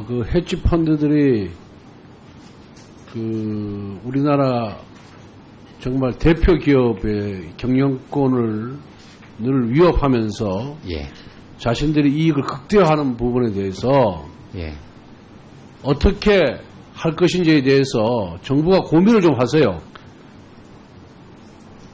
그 헤지 펀드들이 우리나라 정말 대표 기업의 경영권을 늘 위협하면서 예. 자신들이 이익을 극대화하는 부분에 대해서 예. 어떻게 할 것인지에 대해서 정부가 고민을 좀 하세요.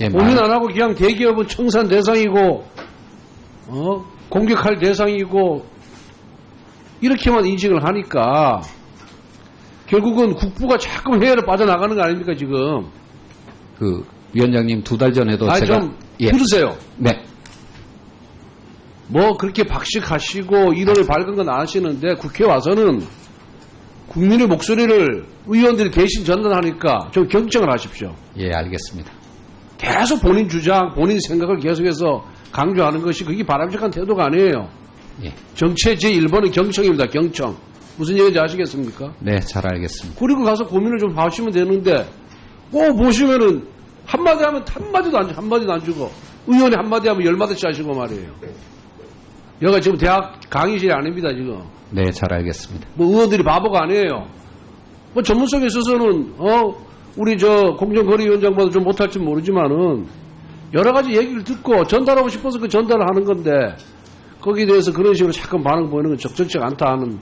예, 고민 안 하고 그냥 대기업은 청산 대상이고 공격할 대상이고 이렇게만 인식을 하니까 결국은 국부가 자꾸 해외로 빠져나가는 거 아닙니까 지금. 그 위원장님 2달 전에도 아니, 제가 좀 들으세요. 네. 뭐 그렇게 박식하시고 이론을 밝은 건 아시는데 국회 와서는 국민의 목소리를 의원들이 대신 전달하니까 좀 경청을 하십시오. 예, 알겠습니다. 계속 본인 주장, 본인 생각을 계속해서 강조하는 것이 그게 바람직한 태도가 아니에요. 예. 정치의 제1번은 경청입니다. 경청. 무슨 얘기인지 아시겠습니까? 네, 잘 알겠습니다. 그리고 가서 고민을 좀 하시면 되는데 꼭 보시면은 한마디 하면 한마디도 안 주고 의원이 한마디 하면 10마디씩 하시고 말이에요. 여기가 지금 대학 강의실이 아닙니다, 지금. 네, 잘 알겠습니다. 뭐 의원들이 바보가 아니에요. 뭐 전문성에 있어서는 우리 저 공정거래위원장보다 좀 못할지 모르지만은 여러 가지 얘기를 듣고 전달하고 싶어서 그 전달을 하는 건데 거기에 대해서 그런 식으로 잠깐 반응 보이는 건 적절치 않다 하는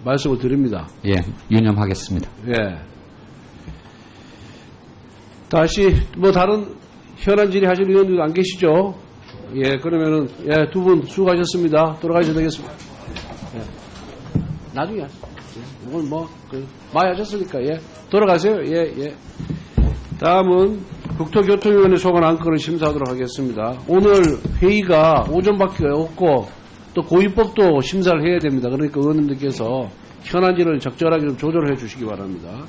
말씀을 드립니다. 예, 유념하겠습니다. 예. 다시 뭐 다른 현안 질의하실 의원들도 안 계시죠? 예, 그러면은 예, 두 분 수고하셨습니다. 돌아가셔도 되겠습니다. 예. 나중에 하세요. 예. 이건 뭐 많이 하셨으니까 예, 돌아가세요. 예, 예. 다음은 국토교통위원회 소관 안건을 심사하도록 하겠습니다. 오늘 회의가 오전밖에 없고 또 고위법도 심사를 해야 됩니다. 그러니까 의원님들께서 현안 질의를 적절하게 좀 조절해 주시기 바랍니다.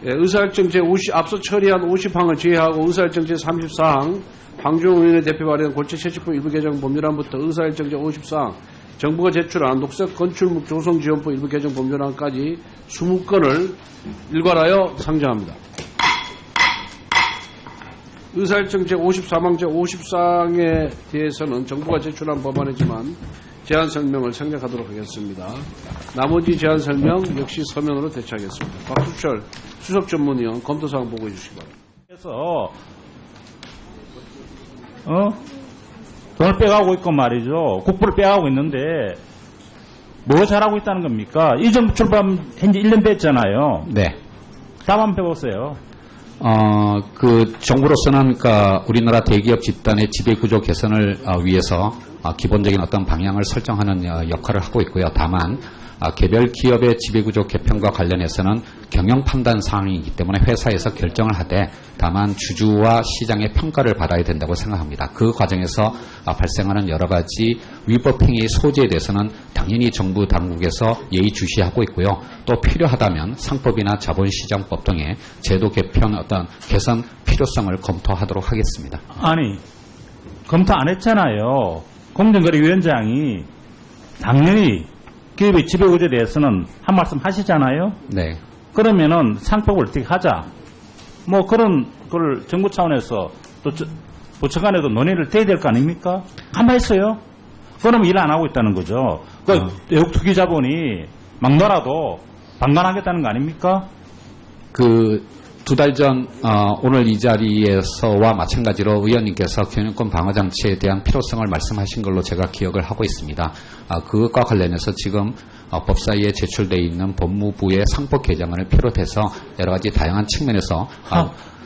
예, 의사일정 앞서 처리한 50항을 제외하고 의사일정 제34항 황교안 의원의 대표 발의한 골치채식법 일부 개정 법률안부터 의사일정 제54항 정부가 제출한 녹색 건축물 조성지원법 일부 개정 법률안까지 20건을 일괄하여 상정합니다. 의사일정 제54항 제54항에 대해서는 정부가 제출한 법안이지만 제안 설명을 생략하도록 하겠습니다. 나머지 제안 설명 역시 서면으로 대처하겠습니다. 박수철 수석전문위원 검토사항 보고해 주시기 바랍니다. 그래서 돈을 빼가고 있고 말이죠. 국부를 빼가고 있는데 뭐 잘하고 있다는 겁니까? 이 정부 출범 현재 1년 됐잖아요. 네. 답 한번 빼보세요. 그 정부로서는 우리나라 대기업 집단의 지배구조 개선을 위해서 기본적인 어떤 방향을 설정하는 역할을 하고 있고요. 다만 개별 기업의 지배구조 개편과 관련해서는 경영 판단 사항이기 때문에 회사에서 결정을 하되 다만 주주와 시장의 평가를 받아야 된다고 생각합니다. 그 과정에서 발생하는 여러 가지 위법 행위의 소지에 대해서는 당연히 정부 당국에서 예의주시하고 있고요. 또 필요하다면 상법이나 자본시장법 등의 제도 개편 개선 필요성을 검토하도록 하겠습니다. 아니 검토 안 했잖아요. 공정거래위원장이 당연히 기업의 지배구조에 대해서는 한 말씀 하시잖아요. 네. 그러면은 상법을 어떻게 하자. 뭐 그런 걸 정부 차원에서 또 부처 간에도 논의를 돼야 될 거 아닙니까? 한번 했어요. 그러면 일 안 하고 있다는 거죠. 외국 투기 자본이 막 놀아도 방관하겠다는 거 아닙니까? 2달 전 오늘 이 자리에서와 마찬가지로 의원님께서 경영권 방어 장치에 대한 필요성을 말씀하신 걸로 제가 기억을 하고 있습니다. 그것과 관련해서 지금 법사위에 제출되어 있는 법무부의 상법 개정안을 비롯해서 여러 가지 다양한 측면에서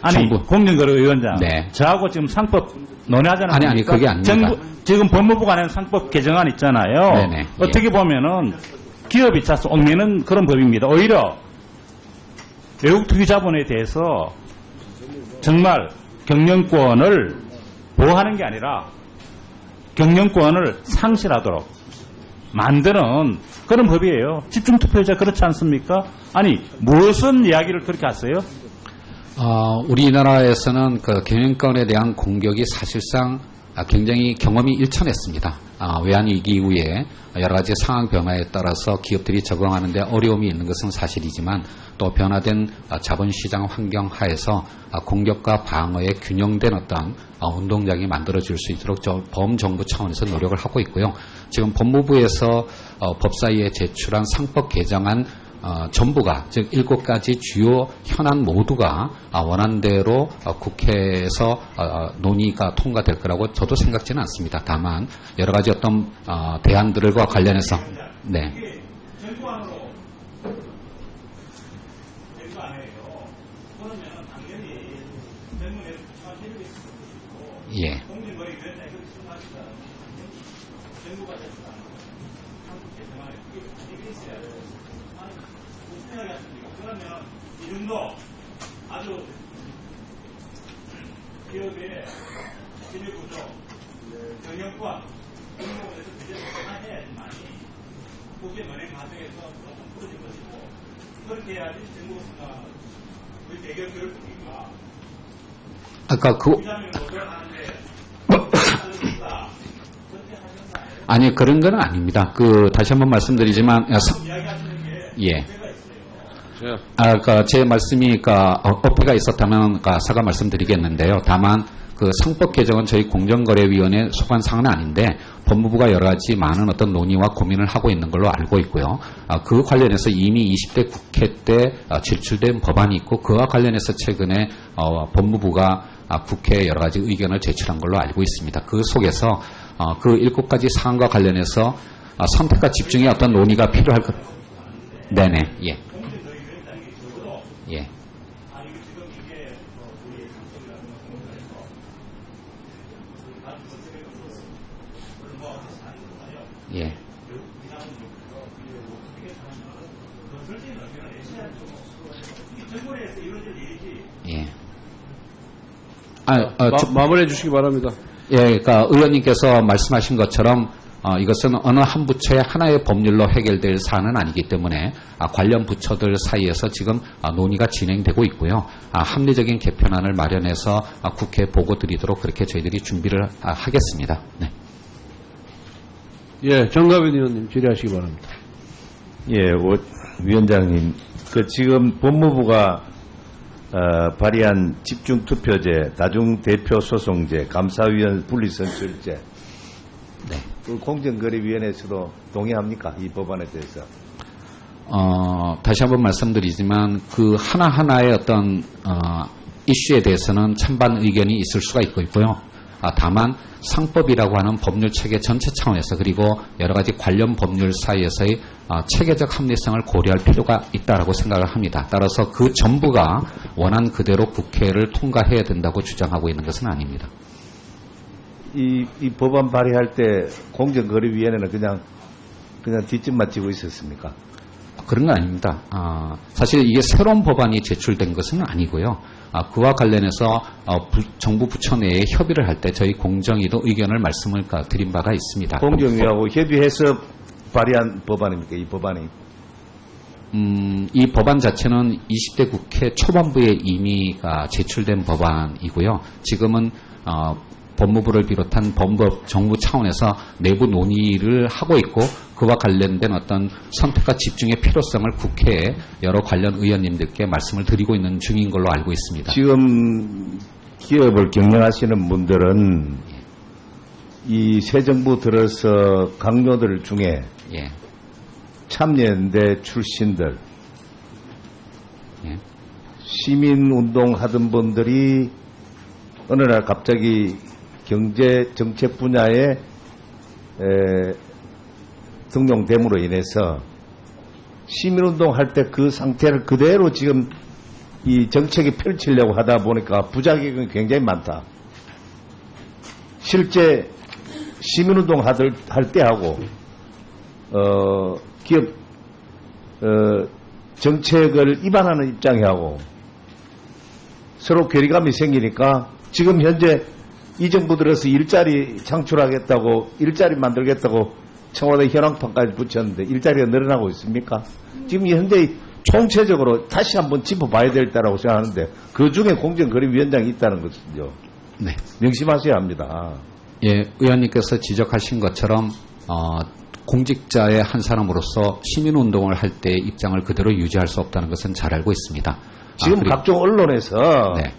아니 정부 공정거래위원장 네. 저하고 지금 상법 논의하자는 아니 그게 아닙니다. 지금 법무부가 낸 상법 개정안 있잖아요. 네네. 어떻게 예. 보면은 기업이 자꾸 얽매는 그런 법입니다. 오히려 외국 투기 자본에 대해서 정말 경영권을 보호하는 게 아니라 경영권을 상실하도록 만드는 그런 법이에요. 집중투표자 그렇지 않습니까? 아니 무슨 이야기를 그렇게 하세요? 우리나라에서는 경영권에 대한 공격이 사실상 굉장히 경험이 일천했습니다. 외환위기 이후에 여러 가지 상황 변화에 따라서 기업들이 적응하는 데 어려움이 있는 것은 사실이지만 또 변화된 자본시장 환경 하에서 공격과 방어의 균형된 어떤 운동장이 만들어질 수 있도록 범정부 차원에서 노력을 하고 있고요. 지금 법무부에서 법사위에 제출한 상법 개정안 전부가 즉 7가지 주요 현안 모두가 원안대로 국회에서 논의가 통과될 거라고 저도 생각지는 않습니다. 다만 여러 가지 어떤 대안들과 관련해서 네. 예. 그러면 이름도 아주 기업의 지배구조, 경영권, 공무원에서 규제를 해야지만이 국회 논의 과정에서 풀어질 것이고 그렇게 해야지 정부가 우리 대결 교육국인가 아까 그 부장을 노력하는데 아니 그런 건 아닙니다. 다시 한번 말씀드리지만 이야기하시는 게 예. 있어요. 제 말씀이, 어폐가 있었다면, 사과 말씀드리겠는데요. 다만, 상법 개정은 저희 공정거래위원회 소관 사항은 아닌데, 법무부가 여러 가지 많은 어떤 논의와 고민을 하고 있는 걸로 알고 있고요. 그 관련해서 이미 20대 국회 때 제출된 법안이 있고, 그와 관련해서 최근에, 법무부가 국회에 여러 가지 의견을 제출한 걸로 알고 있습니다. 그 속에서, 그 7가지 사항과 관련해서, 선택과 집중의 어떤 논의가 필요할 것, 네네, 예. 예. 예. 예. 마무리해 주시기 바랍니다. 예, 그러니까 의원님께서 말씀하신 것처럼 이것은 어느 한 부처의 하나의 법률로 해결될 사안은 아니기 때문에 관련 부처들 사이에서 지금 논의가 진행되고 있고요. 합리적인 개편안을 마련해서 국회에 보고 드리도록 그렇게 저희들이 준비를 하겠습니다. 네. 예, 정가빈 의원님 질의하시기 바랍니다. 예, 위원장님, 지금 법무부가 발의한 집중투표제, 다중대표소송제, 감사위원 분리선출제, 네. 공정거래위원회에서도 동의합니까? 이 법안에 대해서. 다시 한번 말씀드리지만 그 하나하나의 어떤 이슈에 대해서는 찬반 의견이 있을 수가 있고요. 다만 상법이라고 하는 법률 체계 전체 차원에서 그리고 여러 가지 관련 법률 사이에서의 체계적 합리성을 고려할 필요가 있다고 생각을 합니다. 따라서 그 전부가 원안 그대로 국회를 통과해야 된다고 주장하고 있는 것은 아닙니다. 이 법안 발의할 때 공정거래위원회는 그냥 뒷짐만 지고 있었습니까? 그런 건 아닙니다. 사실 이게 새로운 법안이 제출된 것은 아니고요. 그와 관련해서 정부 부처 내에 협의를 할 때 저희 공정위도 의견을 말씀을 드린 바가 있습니다. 공정위하고 협의해서 발의한 법안입니까? 이 법안이? 이 법안 자체는 20대 국회 초반부에 이미 제출된 법안이고요. 지금은 법무부를 비롯한 정부 차원에서 내부 논의를 하고 있고 그와 관련된 어떤 선택과 집중의 필요성을 국회에 여러 관련 의원님들께 말씀을 드리고 있는 중인 걸로 알고 있습니다. 지금 기업을 경영하시는 분들은 이 새 정부 들어서 강요들 중에 예. 참여연대 출신들, 예. 시민운동 하던 분들이 어느 날 갑자기 경제 정책 분야에 등용됨으로 인해서 시민운동 할 때 그 상태를 그대로 지금 이 정책이 펼치려고 하다 보니까 부작용이 굉장히 많다. 실제 시민운동 할 때하고 기업 정책을 위반하는 입장이하고 서로 괴리감이 생기니까 지금 현재 이 정부 들어서 일자리 창출하겠다고 일자리 만들겠다고 청와대 현황판까지 붙였는데 일자리가 늘어나고 있습니까? 지금 현재 총체적으로 다시 한번 짚어봐야 될 때라고 생각하는데 그 중에 공정거래위원장이 있다는 것은요. 네. 명심하셔야 합니다. 예, 의원님께서 지적하신 것처럼 공직자의 한 사람으로서 시민운동을 할 때의 입장을 그대로 유지할 수 없다는 것은 잘 알고 있습니다. 지금 각종 언론에서 네.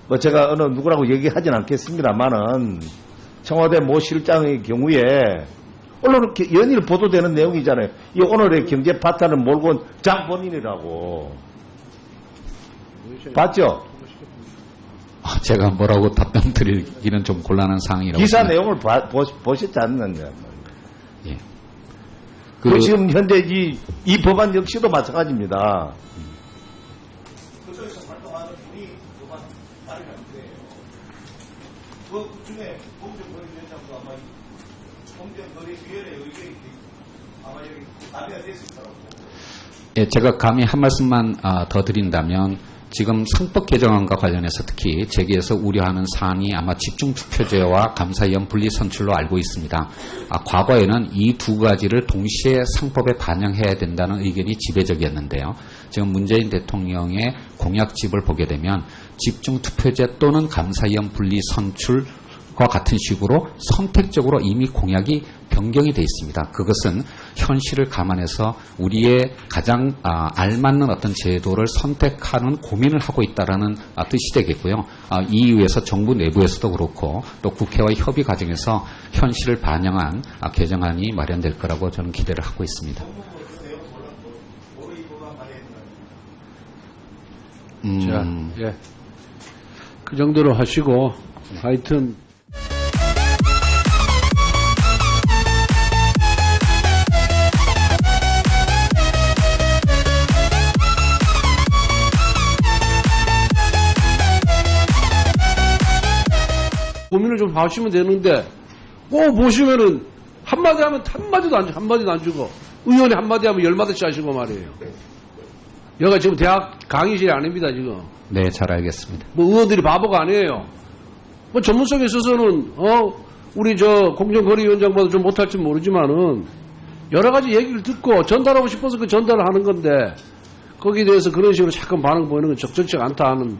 뭐 제가 어느 누구라고 얘기하진 않겠습니다만은 청와대 모 실장의 경우에 언론은 연일 보도되는 내용이잖아요. 이 오늘의 경제 파탄을 몰고 온 장본인이라고. 봤죠? 제가 뭐라고 답변 드리기는 좀 곤란한 상황이라고. 기사 생각합니다. 내용을 보셨지 않느냐. 예. 그 지금 현재 이 법안 역시도 마찬가지입니다. 그쪽에서 활동하는 분이 법안 발의한 거예요. 그 중에 공정거래위원장도 아마 공정거래위원회 의견이 아마 여기 발의가 됐을 거라고. 예, 제가 감히 한 말씀만 더 드린다면 지금 상법 개정안과 관련해서 특히 제기해서 우려하는 사안이 아마 집중투표제와 감사위원 분리선출로 알고 있습니다. 과거에는 이 두 가지를 동시에 상법에 반영해야 된다는 의견이 지배적이었는데요. 지금 문재인 대통령의 공약집을 보게 되면 집중투표제 또는 감사위원 분리선출과 같은 식으로 선택적으로 이미 공약이 변경이 되어 있습니다. 그것은 현실을 감안해서 우리의 가장 알맞는 어떤 제도를 선택하는 고민을 하고 있다는 뜻이 되겠고요. 이 이유에서 정부 내부에서도 그렇고 또 국회와 협의 과정에서 현실을 반영한 개정안이 마련될 거라고 저는 기대를 하고 있습니다. 자, 예. 그 정도로 하시고 하여튼 고민을 좀 하시면 되는데 꼭 보시면은 한마디 하면 한마디도 안 주고 의원이 한마디 하면 10마디씩 하시고 말이에요. 여기가 지금 대학 강의실이 아닙니다, 지금. 네, 잘 알겠습니다. 뭐 의원들이 바보가 아니에요. 뭐 전문성에 있어서는 우리 공정거래위원장보다 좀 못할지 모르지만은 여러 가지 얘기를 듣고 전달하고 싶어서 그 전달을 하는 건데 거기에 대해서 그런 식으로 잠깐 반응 보이는 건 적절치가 않다 하는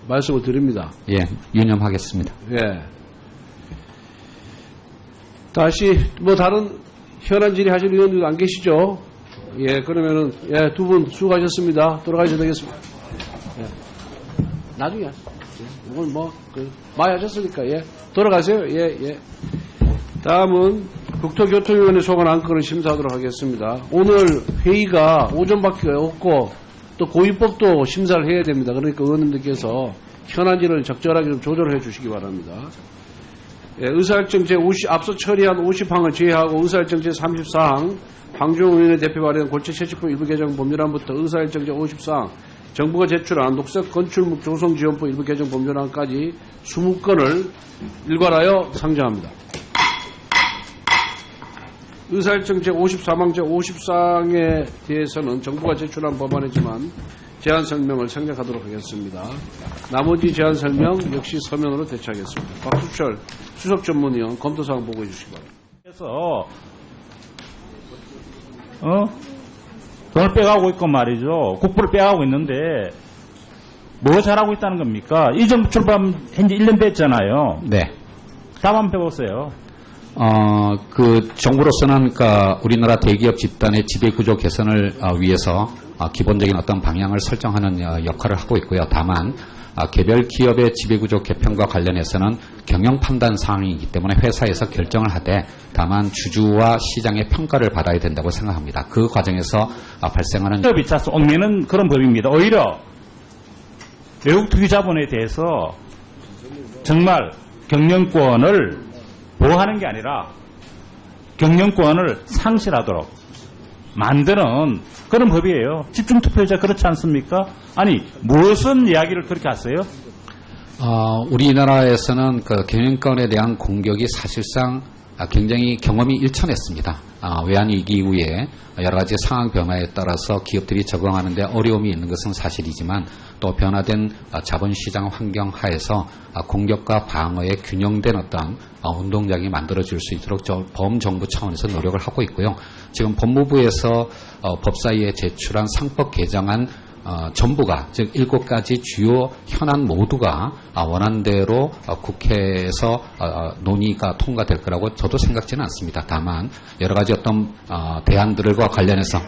말씀을 드립니다. 예, 유념하겠습니다. 예. 다시 뭐 다른 현안 질의하실 의원들도 안 계시죠? 예, 그러면은 두 분 수고하셨습니다. 돌아가셔도 되겠습니다. 예. 나중에 이건 많이 하셨으니까 돌아가세요. 예. 다음은 국토교통위원회 소관 안건을 심사하도록 하겠습니다. 오늘 회의가 오전밖에 없고 또 고위법도 심사를 해야 됩니다. 그러니까 의원님들께서 현안지를 적절하게 좀 조절해 주시기 바랍니다. 의사일정 앞서 처리한 50항을 제외하고 의사일정 제34항 황종우 의원의 대표 발의한 골치채집법 일부 개정 법률안부터 의사일정 제54항 정부가 제출한 녹색 건축물 조성지원법 일부 개정 법률안까지 20건을 일괄하여 상정합니다. 의사일정 제53항 제54항에 대해서는 정부가 제출한 법안이지만 제안 설명을 생략하도록 하겠습니다. 나머지 제안 설명 역시 서면으로 대체하겠습니다. 박수철 수석전문위원 검토사항 보고해 주시기 바랍니다. 그래서 돈을 빼가고 있고 말이죠. 국부를 빼가고 있는데 뭐 잘하고 있다는 겁니까? 이 정부 출범 현재 1년 됐잖아요. 네. 답 한번 빼보세요. 정부로서는 우리나라 대기업 집단의 지배구조 개선을 위해서 기본적인 어떤 방향을 설정하는 역할을 하고 있고요. 다만 개별 기업의 지배구조 개편과 관련해서는 경영 판단 사항이기 때문에 회사에서 결정을 하되 다만 주주와 시장의 평가를 받아야 된다고 생각합니다. 그 과정에서 발생하는 기업이 차서 얽매는 그런 법입니다. 오히려 외국 투기 자본에 대해서 정말 경영권을 보호하는 게 아니라 경영권을 상실하도록 만드는 그런 법이에요. 집중투표제 그렇지 않습니까? 아니 무슨 이야기를 그렇게 하세요? 우리나라에서는 경영권에 대한 공격이 사실상 굉장히 경험이 일천했습니다. 외환위기 이후에 여러 가지 상황 변화에 따라서 기업들이 적응하는 데 어려움이 있는 것은 사실이지만 또 변화된 자본시장 환경 하에서 공격과 방어의 균형된 어떤 운동장이 만들어질 수 있도록 범정부 차원에서 노력을 하고 있고요. 지금 법무부에서 법사위에 제출한 상법 개정안 전부가 즉 7가지 주요 현안 모두가 원안대로 국회에서 논의가 통과될 거라고 저도 생각지는 않습니다. 다만 여러 가지 어떤 대안들과 관련해서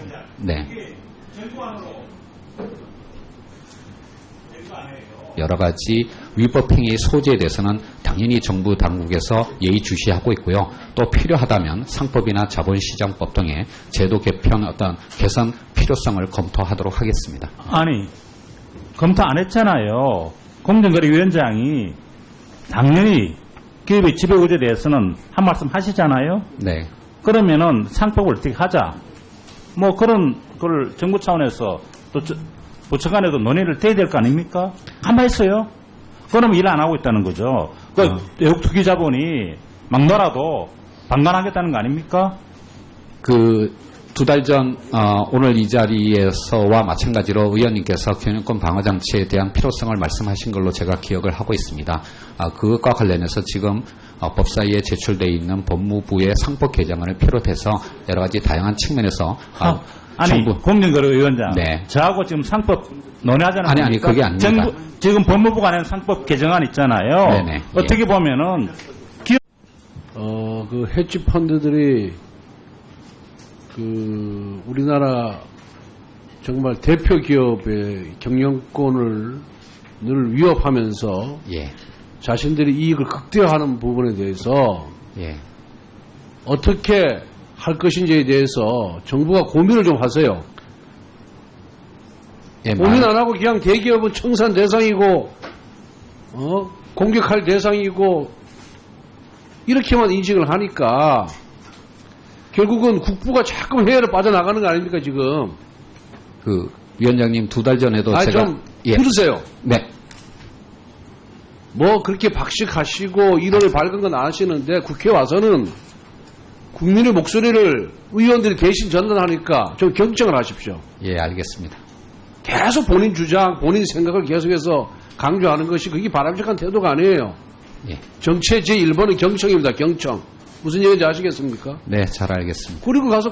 여러 가지 위법행위 소지에 대해서는 당연히 정부 당국에서 예의주시하고 있고요. 또 필요하다면 상법이나 자본시장법 등의 제도 개편 어떤 개선 필요성을 검토하도록 하겠습니다. 아니, 검토 안 했잖아요. 공정거래위원장이 당연히 기업의 지배구조에 대해서는 한 말씀 하시잖아요. 네. 그러면은 상법을 어떻게 하자. 뭐 그런 걸 정부 차원에서 또 부처 간에도 논의를 돼야 될 거 아닙니까? 가만히 있어요. 그러면 일 안 하고 있다는 거죠. 그 외국 투기 자본이 막 놀아도 방관하겠다는 거 아닙니까? 그 두 달 전 오늘 이 자리에서와 마찬가지로 의원님께서 경영권 방어 장치에 대한 필요성을 말씀하신 걸로 제가 기억을 하고 있습니다. 그것과 관련해서 지금 법사위에 제출되어 있는 법무부의 상법 개정안을 비롯해서 여러 가지 다양한 측면에서 아니, 정부 공정거래위원장. 네. 저하고 지금 상법 논의하잖아요. 아니, 그게 아닙니다. 지금 법무부가 낸 상법 개정안 있잖아요. 네네. 어떻게 보면은 그 헤지 펀드들이 그 우리나라 정말 대표 기업의 경영권을 늘 위협하면서 예. 자신들이 이익을 극대화하는 부분에 대해서 예. 어떻게 할 것인지에 대해서 정부가 고민을 좀 하세요. 예, 고민 안 하고 그냥 대기업은 청산 대상이고 공격할 대상이고 이렇게만 인식을 하니까 결국은 국부가 자꾸 해외로 빠져나가는 거 아닙니까 지금. 그 위원장님 두 달 전에도 아, 제가 좀 들으세요. 네. 뭐 그렇게 박식하시고 이론을 밝은 건 아시는데 국회 와서는 국민의 목소리를 의원들이 대신 전달하니까 좀 경청을 하십시오. 예, 알겠습니다. 계속 본인 주장, 본인 생각을 계속해서 강조하는 것이 그게 바람직한 태도가 아니에요. 예. 정치의 제1번은 경청입니다. 경청. 무슨 얘기인지 아시겠습니까? 네, 잘 알겠습니다. 그리고 가서